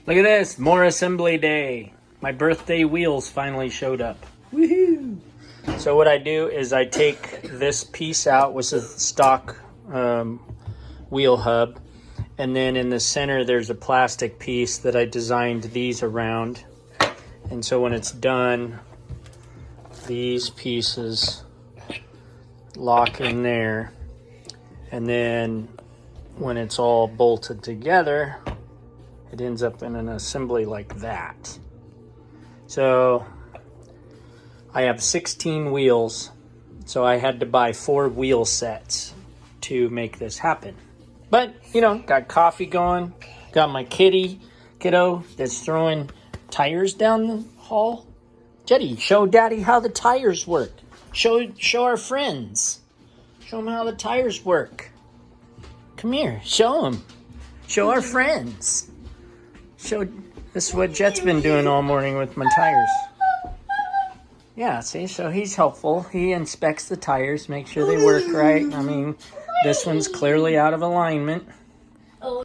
Look at this, more assembly day. My birthday wheels finally showed up. Woohoo! So what I do is I take this piece out with a stock wheel hub, and then in the center there's a plastic piece that I designed these around. And so when it's done, these pieces lock in there, and then when it's all bolted together, it ends up in an assembly like that. So I have 16 wheels, so I had to buy 4 wheel sets to make this happen. But, you know, got coffee going, got my kiddo that's throwing tires down the hall. Jetty, show Daddy how the tires work. Show our friends. Show them how the tires work. Come here, show them. Show our friends. This is what Jet's been doing all morning with my tires. Yeah, see, so he's helpful. He inspects the tires, makes sure they work right. I mean, this one's clearly out of alignment.